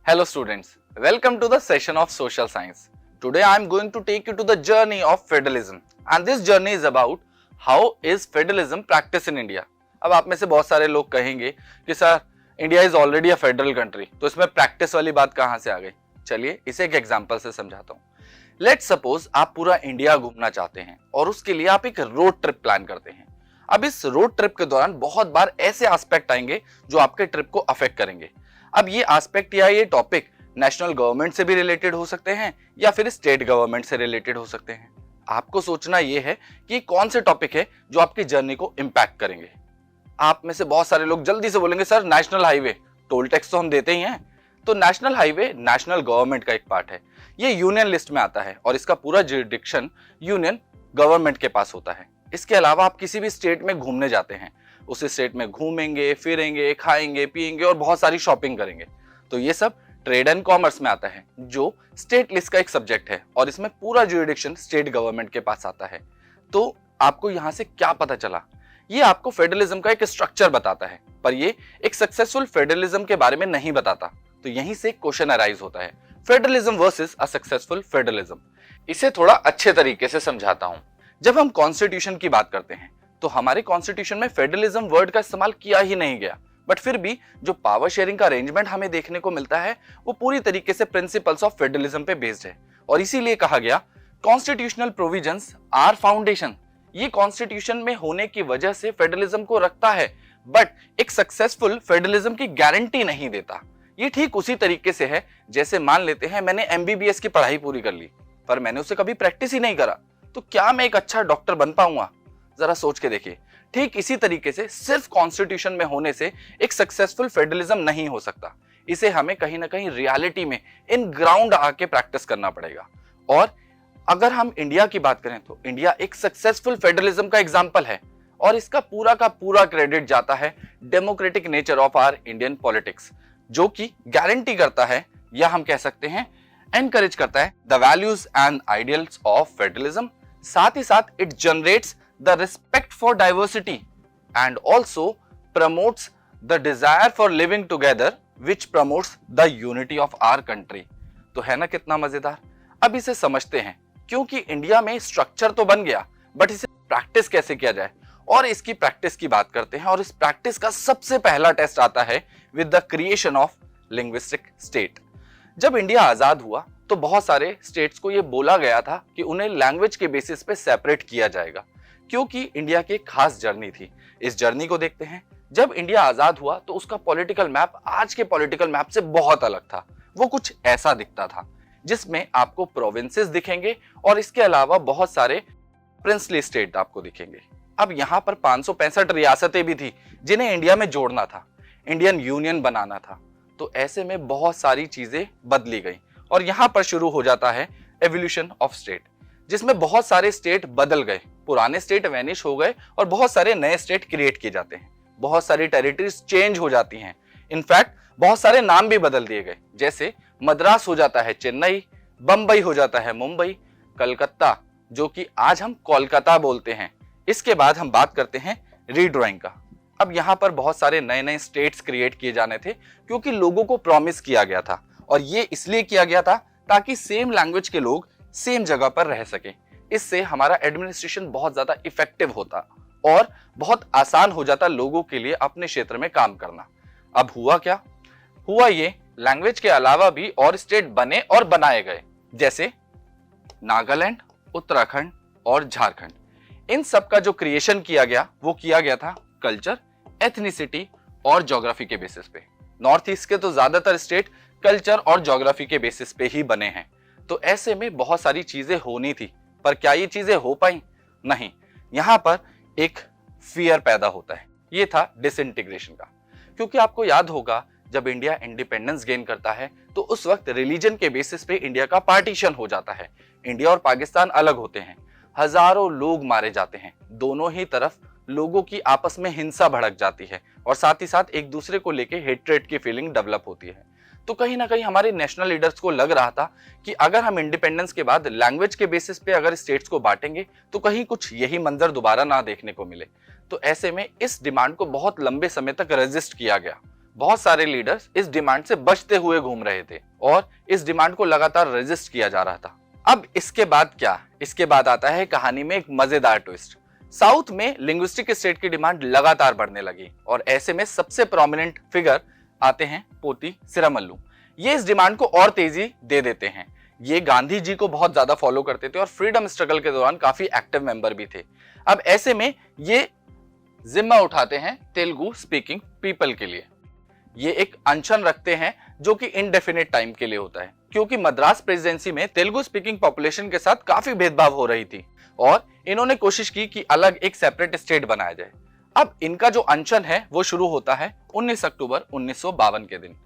Hello students, welcome to the session of Social Science. Today I am going to take you to the journey of federalism and this journey is about how is federalism practiced in India. अब आप में से बहुत सारे लोग कहेंगे कि sir India is already a federal country, तो इसमें प्रैक्टिस वाली बात कहाँ से आ गई। चलिए इसे एक एग्जांपल से समझाता हूँ। लेट्स सपोज आप पूरा इंडिया घूमना चाहते हैं और उसके लिए आप एक रोड ट्रिप प्लान करते हैं। अब इस रोड ट्रिप के दौरान बहुत बार ऐसे एस्पेक्ट आएंगे जो आपके ट्रिप को अफेक्ट करेंगे। अब ये एस्पेक्ट या ये टॉपिक नेशनल गवर्नमेंट से भी रिलेटेड हो सकते हैं या फिर स्टेट गवर्नमेंट से रिलेटेड हो सकते हैं। आपको सोचना ये है कि कौन से टॉपिक है जो आपकी जर्नी को इंपैक्ट करेंगे। आप में से बहुत सारे लोग जल्दी से बोलेंगे sir national highway, toll tax तो हम देते ही हैं। तो नेशनल हाईवे नेशनल गवर्नमेंट का एक पार्ट है, ये यूनियन लिस्ट में आता है और इसका पूरा जुरिडिक्शन यूनियन गवर्नमेंट के पास होता है। इसके अलावा आप किसी भी स्टेट में घूमने जाते हैं, उस स्टेट में घूमेंगे, फिरेंगे, खाएंगे, पिएंगे और बहुत सारी शॉपिंग करेंगे, तो ये सब ट्रेड एंड कॉमर्स में आता है जो स्टेट लिस्ट का एक सब्जेक्ट है और इसमें पूरा जुरिडिक्शन स्टेट गवर्नमेंट के पास आता है। तो आपको यहां से क्या पता चला, ये आपको फेडरलिज्म का एक स्ट्रक्चर बताता है, पर ये एक सक्सेसफुल फेडरलिज्म के बारे में नहीं बताता। तो यहीं से क्वेश्चन अराइज होता है, federalism versus a successful federalism. इसे थोड़ा अच्छे तरीके से समझाता हूं। जब हम कॉन्स्टिट्यूशन की बात करते हैं तो हमारे कॉन्स्टिट्यूशन में फेडरलिज्म वर्ड का इस्तेमाल किया ही नहीं गया, बट फिर भी जो पावर शेयरिंग का अरेंजमेंट हमें देखने को मिलता है वो पूरी तरीके से प्रिंसिपल्स ऑफ फेडरलिज्म पे बेस्ड है और इसीलिए कहा गया कॉन्स्टिट्यूशनल प्रोविजंस आर फाउंडेशन। ये कॉन्स्टिट्यूशन में होने की वजह से फेडरलिज्म को रखता है बट एक सक्सेसफुल फेडरलिज्म की गारंटी नहीं देता। ये ठीक उसी तरीके से है जैसे मान लेते हैं मैंने एमबीबीएस की पढ़ाई पूरी कर ली पर मैंने उसे कभी प्रैक्टिस ही नहीं करा, तो क्या मैं एक अच्छा डॉक्टर बन पाऊंगा? जरा सोच के देखिए। ठीक इसी तरीके से सिर्फ कॉन्स्टिट्यूशन में होने से एक सक्सेसफुल फेडरलिज्म नहीं हो सकता। इसे हमें कहीं ना कहीं रियलिटी में इन ग्राउंड आके प्रैक्टिस करना पड़ेगा। और अगर हम इंडिया की बात करें तो इंडिया एक सक्सेसफुल फेडरलिज्म का एग्जांपल है और इसका पूरा का पूरा क्रेडिट जाता है democratic nature of our Indian politics, जो कि गारंटी करता है या हम कह सकते हैं एनकरेज करता है the values and ideals of federalism. साथ ही साथ it generates the respect for diversity and also promotes the desire for living together which promotes the unity of our country। तो है ना कितना मजेदार। अब इसे समझते हैं, क्योंकि इंडिया में स्ट्रक्चर तो बन गया बट इसे प्रैक्टिस कैसे किया जाए, और इसकी प्रैक्टिस की बात करते हैं। और इस प्रैक्टिस का सबसे पहला टेस्ट आता है with the creation of linguistic state. जब इंडिया आजाद हुआ तो बहुत सारे स्टेट्स को यह बोला गया था कि उन्हें लैंग्वेज के बेसिस पे सेपरेट किया जाएगा, क्योंकि इंडिया की एक खास जर्नी थी। इस जर्नी को देखते हैं। जब इंडिया आजाद हुआ तो उसका पॉलिटिकल मैप आज के पॉलिटिकल मैप से बहुत अलग था। वो कुछ ऐसा दिखता था जिसमें आपको प्रोविंसेस दिखेंगे और इसके अलावा बहुत सारे प्रिंसली स्टेट आपको दिखेंगे। अब यहाँ पर 565 रियासतें भी थी जिन्हें इंडिया में जोड़ना था, इंडियन यूनियन बनाना था। तो ऐसे में बहुत सारी चीजें बदली गई और यहाँ पर शुरू हो जाता है एवोल्यूशन ऑफ स्टेट, जिसमें बहुत सारे स्टेट बदल गए, पुराने स्टेट वैनिश हो गए और बहुत सारे नए स्टेट क्रिएट किए जाते हैं। बहुत सारी टेरिटरीज चेंज हो जाती हैं, इनफैक्ट बहुत सारे नाम भी बदल दिए गए, जैसे मद्रास हो जाता है चेन्नई, बंबई हो जाता है मुंबई, कलकत्ता जो कि आज हम कोलकाता बोलते हैं। इसके बाद हम बात करते हैं रीड्राइंग का। अब यहाँ पर बहुत सारे नए नए स्टेट्स क्रिएट किए जाने थे क्योंकि लोगों को प्रॉमिस किया गया था, और ये इसलिए किया गया था ताकि सेम लैंग्वेज के लोग सेम जगह पर रह सके। इससे हमारा एडमिनिस्ट्रेशन बहुत ज्यादा इफेक्टिव होता और बहुत आसान हो जाता लोगों के लिए अपने क्षेत्र में काम करना। अब हुआ क्या? हुआ ये लैंग्वेज के अलावा भी और स्टेट बने और बनाए गए, जैसे नागालैंड, उत्तराखंड और झारखंड। इन सब का जो क्रिएशन किया गया वो किया गया था कल्चर, एथनिसिटी और ज्योग्राफी के बेसिस पे। नॉर्थ ईस्ट के तो ज्यादातर स्टेट कल्चर और ज्योग्राफी के बेसिस पे ही बने हैं। तो ऐसे में बहुत सारी चीजें होनी थी, पर क्या ये चीजें हो पाई? नहीं। यहां पर एक फियर पैदा होता है, ये था डिसइंटीग्रेशन का। क्योंकि आपको याद होगा जब इंडिया इंडिपेंडेंस गेन करता है तो उस वक्त रिलीजन के बेसिस पे इंडिया का पार्टीशन हो जाता है। इंडिया और पाकिस्तान अलग होते हैं, हजारों लोग मारे जाते हैं, दोनों ही तरफ लोगों की आपस में हिंसा भड़क जाती है और साथ ही साथ एक दूसरे को लेके हेट्रेट की फीलिंग डेवलप होती है। तो कहीं ना कहीं हमारे नेशनल लीडर्स को लग रहा था कि अगर हम इंडिपेंडेंस के बाद लैंग्वेज के बेसिस पे अगर स्टेट्स को बांटेंगे तो कहीं कुछ यही मंजर दोबारा ना देखने को मिले। तो ऐसे में इस डिमांड को बहुत लंबे समय तक रेजिस्ट किया गया। बहुत सारे लीडर्स इस डिमांड से बचते हुए घूम रहे थे और इस डिमांड को लगातार रेजिस्ट किया जा रहा था। अब इसके बाद क्या? इसके बाद आता है कहानी में एक मजेदार ट्विस्ट। साउथ में लिंग्विस्टिक स्टेट की डिमांड लगातार बढ़ने लगी और ऐसे में सबसे प्रोमिनेंट फिगर आते हैं पोती सिरामल्लू। ये इस डिमांड को और तेजी दे देते हैं। ये गांधी जी को बहुत ज्यादा फॉलो करते थे और फ्रीडम स्ट्रगल के दौरान काफी एक्टिव मेंबर भी थे। अब ऐसे में ये जिम्मा उठाते हैं तेलुगु स्पीकिंग पीपल के लिए। ये एक अनशन रखते हैं जो कि इनडेफिनिट टाइम के लिए होता है, क्योंकि मद्रास प्रेसिडेंसी में तेलुगु स्पीकिंग पॉपुलेशन के साथ काफी भेदभाव हो रही थी और इन्होंने कोशिश की कि अलग एक सेपरेट स्टेट बनाया जाए। अब इनका जो अनशन है वो शुरू होता है 19 अक्टूबर 1952 के दिन।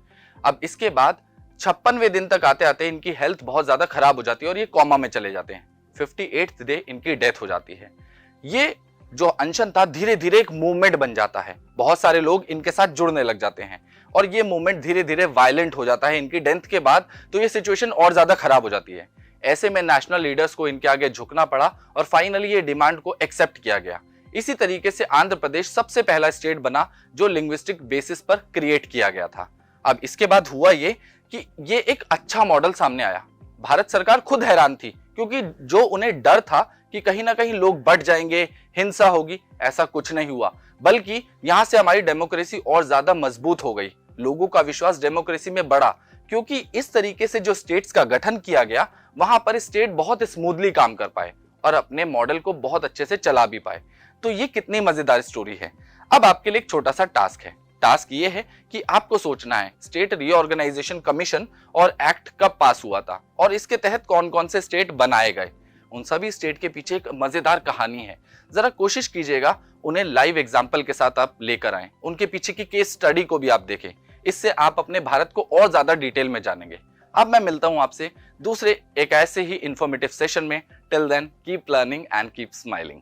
अब इसके बाद 56वें दिन तक आते आते इनकी हेल्थ बहुत ज्यादा खराब हो जाती है और ये कोमा में चले जाते हैं। 58th डे इनकी डेथ हो जाती है। ये जो अनशन था धीरे धीरे एक मूवमेंट बन जाता है। बहुत सारे लोग इनके साथ जुड़ने लग जाते हैं और ये मूवमेंट धीरे धीरे वायलेंट हो जाता है इनकी डेथ के बाद। तो ये सिचुएशन और ज्यादा खराब हो जाती है। ऐसे में नेशनल लीडर्स को इनके आगे झुकना पड़ा और फाइनली ये डिमांड को एक्सेप्ट किया गया। इसी तरीके से आंध्र प्रदेश सबसे पहला स्टेट बना जो लिंग्विस्टिक बेसिस पर क्रिएट किया गया था। अब इसके बाद हुआ ये कि ये एक अच्छा मॉडल सामने आया। भारत सरकार खुद हैरान थी, क्योंकि जो उन्हें डर था कि कहीं ना कहीं लोग बढ़ जाएंगे, हिंसा होगी, ऐसा कुछ नहीं हुआ, बल्कि यहां से हमारी डेमोक्रेसी और ज्यादा मजबूत हो गई। लोगों का विश्वास डेमोक्रेसी में बढ़ा, क्योंकि इस तरीके से जो स्टेट्स का गठन किया गया वहां पर स्टेट बहुत स्मूथली काम कर पाए और अपने मॉडल को बहुत अच्छे से चला भी पाए। तो ये कितनी मजेदार स्टोरी है। अब आपके लिए एक छोटा सा टास्क है। टास्क ये है कि आपको सोचना है स्टेट रीऑर्गेनाइजेशन कमीशन और एक्ट कब पास हुआ था और इसके तहत कौन कौन से स्टेट बनाए गए। उन सभी स्टेट के पीछे एक मजेदार कहानी है। जरा कोशिश कीजिएगा उन्हें लाइव एग्जाम्पल के साथ आप लेकर आएं, उनके पीछे की केस स्टडी को भी आप देखें। इससे आप अपने भारत को और ज्यादा डिटेल में जानेंगे। अब मैं मिलता हूं आपसे दूसरे एक ऐसे ही इंफॉर्मेटिव सेशन में। Till then keep learning and keep smiling.